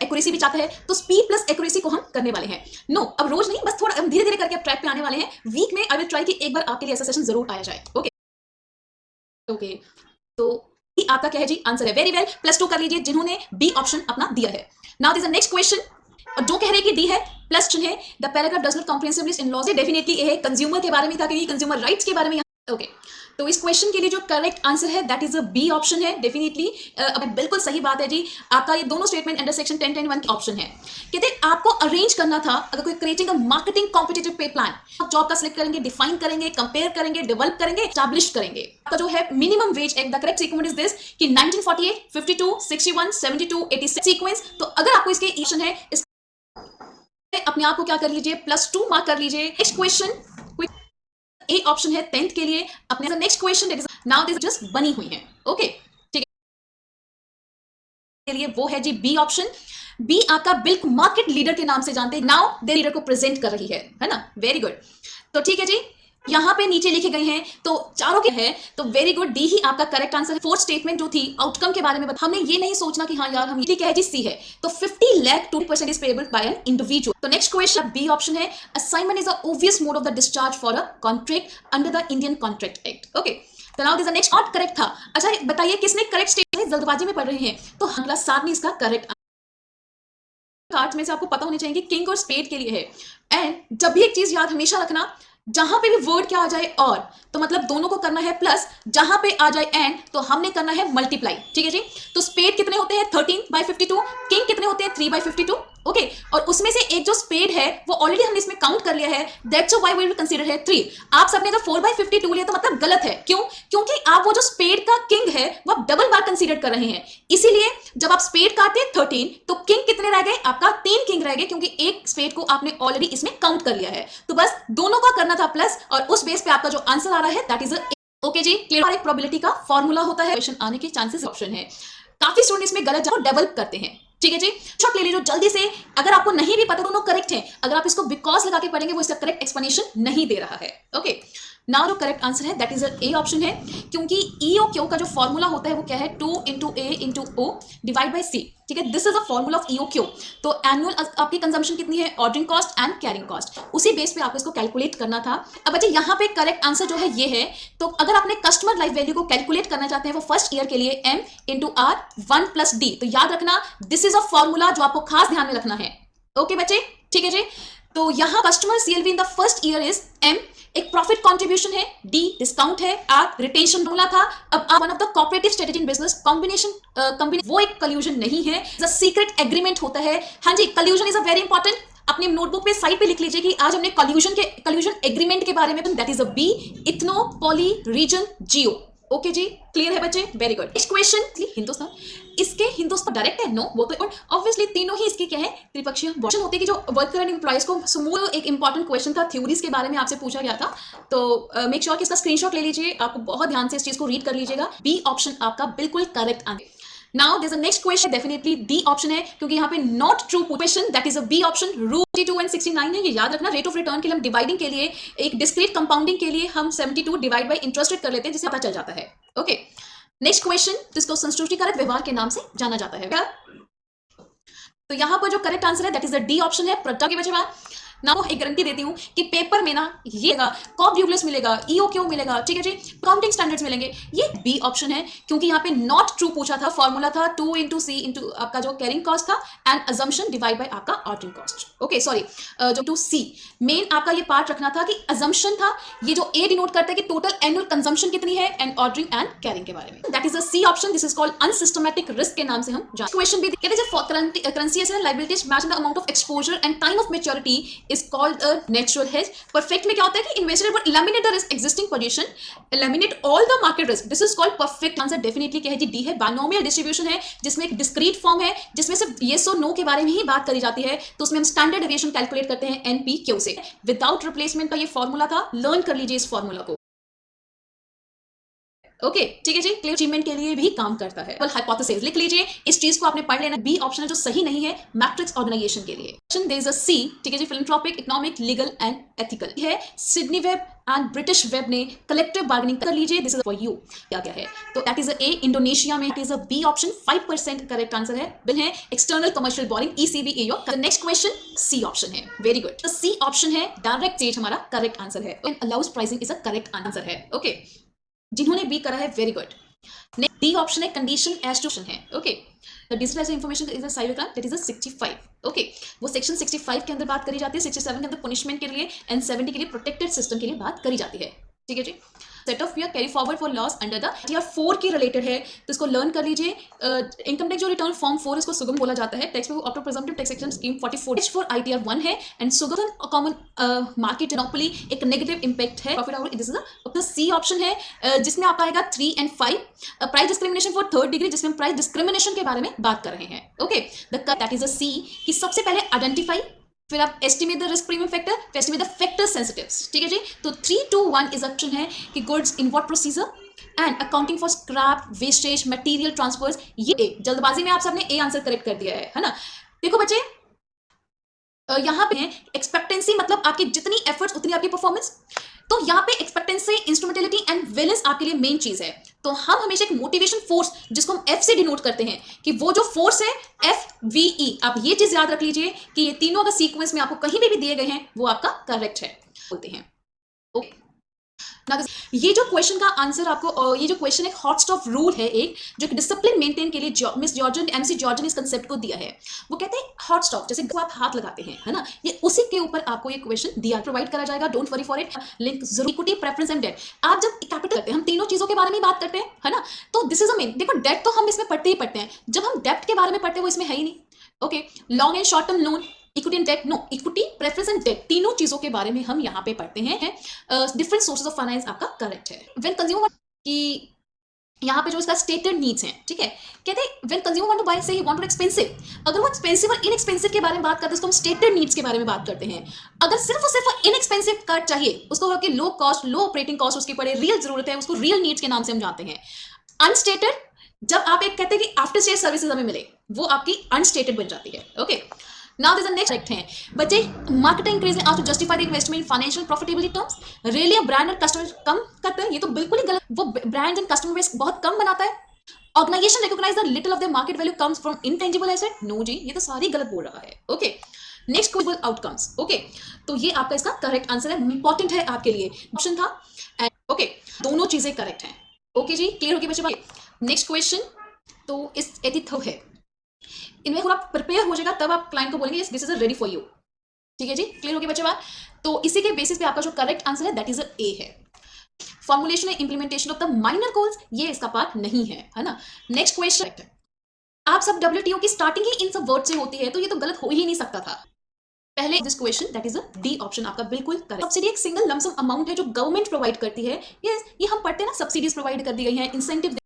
Accuracy भी चाहता है, तो स्पीड प्लस एक्यूरेसी को हम करने वाले हैं। नो, अब रोज नहीं, बस थोड़ा धीरे धीरे करके अब ट्रैक पे आने वाले हैं। वीक में आई विल ट्राई कि एक बार आपके लिए ऐसा सेशन जरूर आया जाए। ओके ओके, तो आपका क्या है जी, आंसर है वेरी वेल, +2 कर लीजिए जिन्होंने बी ऑप्शन अपना दिया है। नाउ दिस नेक्स्ट क्वेश्चन, और जो कह रहे हैं कि डी है प्लस चिन्ह है, the paragraph does not comprehensively in laws, definitely ये कंज्यूमर के बारे में था, क्योंकि कंज्यूमर राइट्स के बारे में। ओके, तो इस क्वेश्चन के लिए जो करेक्ट आंसर है that is a B option है डेफिनेटली। बिल्कुल सही बात है जी, आपका ये दोनों स्टेटमेंट अंडर सेक्शन 10.10(1) की ऑप्शन है। कहते हैं आपको अरेंज करना था, अगर कोई क्रिएटिंग अ मार्केटिंग कॉम्पिटिटिव पे प्लान, आप जॉब का सिलेक्ट करेंगे, डिफाइन करेंगे, कंपेयर करेंगे, डेवलप करेंगे, एस्टैब्लिश करेंगे। आपका जो है minimum wage, the correct sequence is this कि 1948, 52, 61, 72, 86 सीक्वेंस। तो अगर आपको इसके ऑप्शन है, अपने आप को क्या कर लीजिए, +2 मार्क कर लीजिए। नेक्स्ट क्वेश्चन, ए ऑप्शन है 10th के लिए। अपने next question now this just बनी हुई है। ओके, ठीक है, के लिए वो है जी बी ऑप्शन। बी आपका बिल्क मार्केट लीडर के नाम से जानते हैं, नाउ दे लीडर को प्रेजेंट कर रही है ना, वेरी गुड। तो ठीक है जी, यहां पे नीचे लिखे गए हैं, तो चारों के हैं, तो वेरी गुड, डी ही आपका करेक्ट आंसर है। फोर्थ स्टेटमेंट जो थी आउटकम के बारे में हमने ये नहीं सोचना कि हाँ यार हम ये क्या है जी, सी है, तो 50 lakh 2% is payable by an individual. तो नेक्स्ट क्वेश्चन बी ऑप्शन है, assignment is the obvious mode of the discharge for a contract under the Indian contract act. Okay, तो now this next not correct था। अच्छा बताइए किसने correct statement, जल्दबाजी में पढ़ रहे हैं, तो अगला 7 ने इसका करेक्ट कार्ड्स में से आपको पता होने चाहिए कि किंग और स्पेड के लिए है। एंड जब भी एक चीज याद हमेशा रखना, जहां पे भी वर्ड क्या आ जाए और, तो मतलब दोनों को करना है प्लस, जहां पे आ जाए एंड तो हमने करना है मल्टीप्लाई। ठीक है जी, तो स्पेड कितने होते हैं 13/52, किंग कितने होते हैं 3/52। ओके, और उसमें से एक जो स्पेड है वो ऑलरेडी हमने इसमें काउंट कर लिया है, that's why we will consider है 3। आप सबने अगर 4/52 लिया तो मतलब गलत है, क्यों? क्योंकि आप वो जो स्पेड का किंग है वो आप डबल बार कंसीडर कर रहे हैं। इसीलिए जब आप स्पेड काटते हैं 13, तो किंग कितने रह गए, आपका 3 किंग रह गए, क्योंकि एक स्पेड को आपने ऑलरेडी इसमें काउंट कर लिया है। तो बस दोनों का करना था प्लस, और उस बेस पे आपका जो आंसर आ रहा है दैट इज ओके जी, क्लियर। एक प्रोबेबिलिटी का फॉर्मूला होता है, क्वेश्चन आने के चांसेस ऑप्शन है। काफी स्टूडेंट इसमें गलत जवाब डेवलप करते हैं। ठीक है जी, शॉट ले लीजिए जल्दी से, अगर आपको नहीं भी पता दोनों करेक्ट हैं, अगर आप इसको बिकॉज लगा के पढ़ेंगे वो इसका करेक्ट एक्सप्लेनेशन नहीं दे रहा है। ओके, नाउ जो करेक्ट आंसर है दैट इज ए ऑप्शन है, क्योंकि ई ओ क्यू का जो फॉर्मूला होता है वो क्या है, 2 × A × O divide by C। ठीक है, this is a formula of E O Q. तो एनुअल आपकी कंजम्पशन कितनी है, ordering cost and carrying cost, उसी बेस पे आपको इसको कैलकुलेट करना था। अब बच्चे यहाँ पे करेक्ट आंसर जो है ये है, तो अगर आपने कस्टमर लाइफ वैल्यू को कैलकुलेट करना चाहते हैं वो फर्स्ट ईयर के लिए M × R 1 + D, तो याद रखना दिस इज अ फॉर्मूला जो आपको खास ध्यान में रखना है। ओके बच्चे, ठीक है जी, तो यहाँ customer CLV in the first year is M, एक प्रॉफिट कंट्रीब्यूशन है, D डिस्काउंट है, R रिटेंशन बोला था। अब one of the cooperative strategy in business combination वो एक कल्यूजन नहीं है, द सीक्रेट एग्रीमेंट होता है। हाँ जी, collusion is a very important, अपने नोटबुक पे साइड पे लिख लीजिए कि आज हमने कल्यूजन एग्रीमेंट के बारे में, that is a B, ethno poly region geo. Okay जी, क्लियर है बच्चे, very good. Next question, Hindustan, इसके हिंदुस्तान डायरेक्ट है, नो वो तो ऑब्वियसली तीनों ही इसके क्या है, त्रिपक्षीय क्वेश्चन होते हैं कि जो वर्कर एंड एम्प्लॉयज को समूह, एक इंपॉर्टेंट क्वेश्चन था, थ्योरीज के बारे में आपसे पूछा गया था। तो मेक श्योर कि इसका स्क्रीनशॉट ले लीजिए, आपको बहुत ध्यान से इस चीज को रीड कर लीजिएगा। बी ऑप्शन आपका बिल्कुल correct answer. Now this next question definitely D option है, क्योंकि यहाँ पे not true question, that is a B option. Root 72 and 69 है, ये याद रखना। रेट ऑफ रिटर्न के लिए हम डिवाइडिंग के लिए, एक डिस्क्रीट कंपाउंडिंग के लिए हम 72 डिवाइड बाय इंटरेस्ट रेट कर लेते हैं, जिससे पता चल जाता है। ओके, नेक्स्ट क्वेश्चन, जिसको संतुष्टिकारक व्यवहार के नाम से जाना जाता है। तो यहां पर जो करेक्ट आंसर है that is the D option है। प्रज्ञा के बच्चे ना, वो एक गारंटी देती हूँ कि पेपर में ना ये कॉप ड्यूबलेस मिलेगा, ईओक्यू मिलेगा, ठीक है जी, काउंटिंग स्टैंडर्ड्स मिलेंगे, ये बी ऑप्शन है, क्योंकि यहाँ पे नॉट ट्रू पूछा था। फॉर्मूला था 2 × C × आपका जो कैरिंग कॉस्ट था एंड अजम्पशन डिवाइड बाय आपका ऑर्डरिंग कॉस्ट। ओके सॉरी, जो टू C मेन आपका ये पार्ट रखना था कि अजम्पशन था, ये जो ए डिनोट करता है कि टोटल एनुअल कंजम्पशन कितनी है, एंड ऑर्डरिंग एंड कैरिंग के बारे में, that is a C option. This is called unsystematic risk के नाम से हम जानते हैं। क्वेश्चन भी कहते हैं currency asset liabilities match the amount of exposure and time of maturity is called a natural hedge. Perfect में क्या होता है कि investor will eliminate the risk existing position, eliminate all the market risk, this is called perfect answer. Definitely क्या है जी, D है। Binomial distribution है, जिसमें एक डिस्क्रीट फॉर्म है, जिसमें सिर्फ येस और नो के बारे में ही बात करी जाती है, तो उसमें हम स्टैंडर्ड डेविएशन कैलकुलेट करते हैं NPQ से। विदाउट रिप्लेसमेंट का ये फॉर्मूला था, लर्न कर लीजिए इस फॉर्मूला को। ओके ठीक है जी, क्लियर अचीवमेंट के लिए भी काम करता है। हाइपोथेसिस लिख लीजिए, इस चीज को आपने पढ़ लेना। बी ऑप्शन है जो सही नहीं है मैट्रिक्स ऑर्गेनाइजेशन के लिए। देयर इज अ सी, ठीक है जी, philanthropic, economic, legal and ethical है। Sidney Webb and Beatrice Webb ने कलेक्टिव बार्गेनिंग कर लीजिए, दिस इज फॉर यू। क्या क्या है तो दैट इज ए, इंडोनेशिया में। Is a B option 5% correct answer है। बिल है external commercial borrowing, ECB AO। Next question C option है, वेरी गुड। सी ऑप्शन है डायरेक्ट स्टेज हमारा करेक्ट आंसर है। Allows pricing is a correct answer है। Okay जिन्होंने B करा है very good. Next D option है कंडीशन एज टू है। Okay the digitalized information is a cyber crime, that is a 65। Okay वो section 65 के अंदर बात करी जाती है, 67 के अंदर पनिशमेंट के लिए एंड 70 के लिए प्रोटेक्टेड सिस्टम के लिए बात करी जाती है। ठीक है जी, set off fear carry forward for loss under the TR 4 की रिलेटेड है, तो इसको लर्न कर लीजिए। इनकम टैक्स जो रिटर्न फॉर्म 4 इसको सुगम बोला जाता है। Tax auto presumptive taxation scheme 44 for ITR 1 है and Sugam common market monopoly एक नेगेटिव इंपैक्ट है। Profit out this is C option है, जिसमें आपका आएगा 3 and 5। Price discrimination for 3rd degree, जिसमें हम प्राइस डिस्क्रिमिनेशन के बारे में बात कर रहे हैं। ओके दैट इज अ सी कि सबसे पहले आइडेंटिफाई, फिर आप estimate the risk premium factor, फिर एस्टिमेट द फैक्टर सेंसिटिव्स। ठीक है जी, तो 3, 2, 1 इज ऑप्शन है कि goods in what procedure and accounting for scrap wastage material transfers. ये जल्दबाजी में आप सबने ए आंसर करेक्ट कर दिया है ना। देखो बच्चे यहाँ पे एक्सपेक्टेंसी मतलब आपकी जितनी एफर्ट्स उतनी आपकी परफॉर्मेंस। तो यहाँ पे एक्सपेक्टेंसी, इंस्ट्रूमेंटेलिटी एंड वेलेंस आपके लिए मेन चीज है। तो हम हमेशा एक मोटिवेशन फोर्स जिसको हम एफ से डिनोट करते हैं कि वो जो फोर्स है FVE, आप ये चीज याद रख लीजिए कि ये तीनों अगर सीक्वेंस में आपको कहीं भी दिए गए हैं वो आपका करेक्ट है बोलते हैं। ओके ये जो क्वेश्चन का आंसर आपको, ये जो क्वेश्चन एक हॉट स्टॉप रूल है, एक जो डिसिप्लिन मेंटेन के लिए मिस जॉर्जन MC जॉर्जन इस कंसेप्ट को दिया है। वो कहते हैं हॉट स्टॉप, जैसे आप हाथ लगाते हैं है ना, ये उसी के ऊपर आपको ये क्वेश्चन दिया प्रोवाइड करा जाएगा। Don't worry for it, link जरूर। इक्विटी, प्रेफरेंस एंड डेट, आप जब कैपिटल करते हैं, हम तीनों चीजों के बारे में बात करते हैं है ना, तो दिस इज अ मेन। देखो डेट तो हम इसमें पढ़ते ही पढ़ते हैं, जब हम डेप्ट के बारे में पढ़ते हैं वो इसमें है ही नहीं। Okay long and short term loan, equity and debt, no equity, preference and debt, तीनों चीजों के बारे में हम यहाँ पे पढ़ते हैं। डिफरेंट सोर्सेज ऑफ फाइनेंस आपका करेक्ट है। व्हेन कंज्यूमर की यहाँ पे जो इसका स्टेटेड नीड्स हैं, ठीक है, कहते हैं when consumer want to buy से ही वांट टू एक्सपेंसिव, अगर वो एक्सपेंसिव और इनएक्सपेंसिव के बारे में बात करते हैं उसको हम स्टेटेड नीड्स के बारे में बात करते हैं। अगर सिर्फ और सिर्फ इनएक्सपेंसिव कार चाहिए, उसको कि लो कॉस्ट, लो ऑपरेटिंग कॉस्ट उसकी पड़े, रियल जरूरत है, उसको रियल नीड्स के नाम से हम जानते हैं। अनस्टेटेड, जब आप एक कहते हैं कि आफ्टर स्टेज सर्विसेज हमें मिले, वो आपकी अनस्टेटेड बन जाती है। Okay now this next correct है बच्चे, marketing increase to justify the investment in financial profitability terms, really brand और कस्टमर कम करता है, ये तो बिल्कुल ही गलत। वो ब्रांड एंड कस्टमर बेस बहुत कम बनाता है। Organisation recognise the little of the market value comes from intangible asset, no जी ये तो सारी गलत बोल रहा है। Okay next question outcomes. Okay तो ये आपका इसका करेक्ट आंसर है, इंपॉर्टेंट है आपके लिए ऑप्शन था। एंड ओके दोनों चीजें करेक्ट हैं। ओके जी क्लियर हो गई बच्चे। नेक्स्ट क्वेश्चन तो इस एथिथ है, इनमें थोड़ा प्रिपेयर हो जाएगा तब आप क्लाइंट को बोलेंगे this is ready for you. ठीक है जी क्लियर हो गया बच्चे बात। तो इसी के बेसिस पे आपका जो करेक्ट आंसर है दैट इज ए है। Formulation and implementation of the minor goals, ये इसका पार्ट नहीं है ना। नेक्स्ट क्वेश्चन, आप सब WTO की स्टार्टिंग ही इन सब वर्ड से होती है, तो ये तो गलत हो ही नहीं सकता था पहले। This question that is a D option आपका बिल्कुल करेक्ट। सब्सिडी एक सिंगल लमसम अमाउंट है जो गवर्नमेंट प्रोवाइड करती है। ये हम पढ़ते हैं ना, सब्सिडीज प्रोवाइड कर दी गई हैं, incentive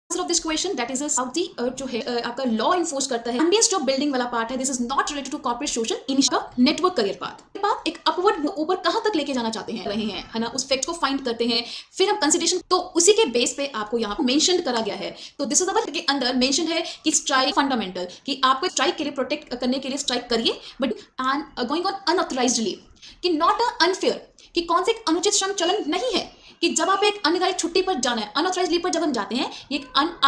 of this question that is Saudi जो है आपका लॉ इन्फोर्स करता है। एमबीएस जो बिल्डिंग वाला पार्ट है, this is not related to corporate social initiative network career path एक अपवर्ड ऊपर कहां तक लेके जाना चाहते हैं रहे हैं है ना, उस फैक्ट को फाइंड करते हैं, फिर हम कंसिडरेशन, तो उसी के बेस पे आपको यहाँ पे मेंशन करा गया है। तो दिस इज के अंदर मेंशन है कि स्ट्राइक फंडामेंटल, कि आपको स्ट्राइक के लिए प्रोटेक्ट करने के लिए स्ट्राइक करिए, but going on unauthorized leave, कि नॉट अनफेयर, कि कौन से अनुचित श्रम चलन नहीं है, कि जब आप एक अनिर्धारित छुट्टी पर जाना है, अनऑथराइज्ड लीव पर जब हम जाते हैं, ये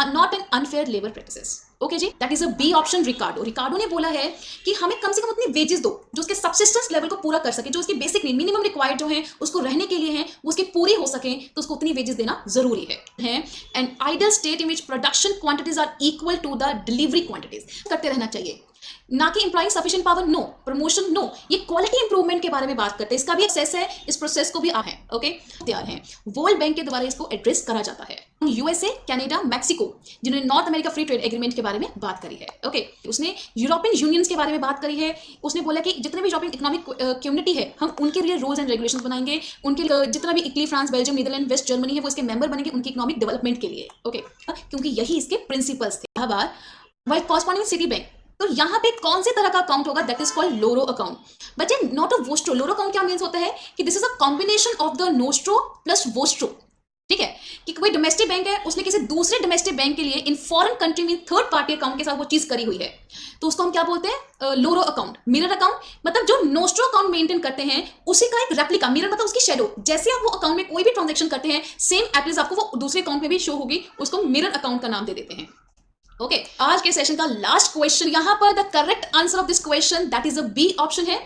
not an unfair labour practices. Okay जी that is a B option. Ricardo ने बोला है कि हमें कम से कम उतनी वेजेस दो जो उसके सबसिस्टेंस लेवल को पूरा कर सके, जो उसकी बेसिक मिनिमम रिक्वायर्ड जो है उसको रहने के लिए है, वो उसकी पूरी हो सके, तो उसको उतनी वेजेस देना जरूरी है। And ideal state in which production quantities are equal to the delivery quantities करते रहना चाहिए, ना कि employing sufficient power, no promotion, no, ये क्वालिटी इंप्रूवमेंट के बारे में बात करते हैं। इसका भी प्रोसेस है, इस प्रोसेस को भी आप हैं ओके तैयार हैं। वर्ल्ड बैंक के द्वारा इसको एड्रेस करा जाता है। USA, कनाडा, मैक्सिको, जिन्होंने north America free trade agreement के बारे में बात करी है। ओके उसने यूरोपियन यूनियंस के बारे में बात करी है। उसने बोला कि जितने भी यूरोपियन इकोनॉमिक कम्युनिटी है, हम उनके लिए रूल्स एंड रेगुलेशंस बनाएंगे, उनके जितना भी Italy, France, Belgium, Netherlands, West Germany है, वो इसके मेंबर बनेंगे उनकी इकोनॉमिक डेवलपमेंट के लिए। ओके क्योंकि यही इसके प्रिंसिपल्स थे। वाइल कॉरस्पॉन्डिंग सिटी बैंक, तो यहाँ पे कौन से तरह का अकाउंट होगा, that is called loro account. बच्चे not a vostro, loro account क्या मीन्स होता है कि this is a combination of the nostro plus vostro. ठीक है, कि कोई डोमेस्टिक बैंक है, उसने किसी दूसरे डोमेस्टिक बैंक के लिए इन फॉरेन कंट्री में थर्ड पार्टी अकाउंट के साथ वो चीज करी हुई है, तो उसको हम क्या बोलते हैं? लोरो अकाउंट, मिरर अकाउंट। मतलब जो नोस्ट्रो अकाउंट मेंटेन करते हैं उसी का एक रेप्लिका, मिरर मतलब उसकी शेडो। जैसे आप वो अकाउंट में कोई भी ट्रांजेक्शन करते हैं, सेम एड्रेस आपको वो दूसरे अकाउंट में भी शो होगी, उसको मिरर अकाउंट का नाम दे देते हैं। ओके, आज के सेशन का लास्ट क्वेश्चन, यहां पर the correct answer of this question that is a B option है।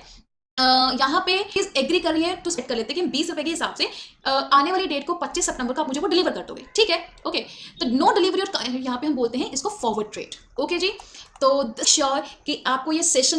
यहाँ पे एग्री कर रही है तो सेट कर लेते हैं कि 20 रुपए के हिसाब से आने वाली डेट को 25 सितंबर को आप मुझे वो डिलीवर कर दोगे, ठीक है? ओके, तो नो डिलीवरी और यहाँ पे हम बोलते हैं इसको फॉरवर्ड ट्रेड। ओके जी, तो श्योर कि आपको ये सेशन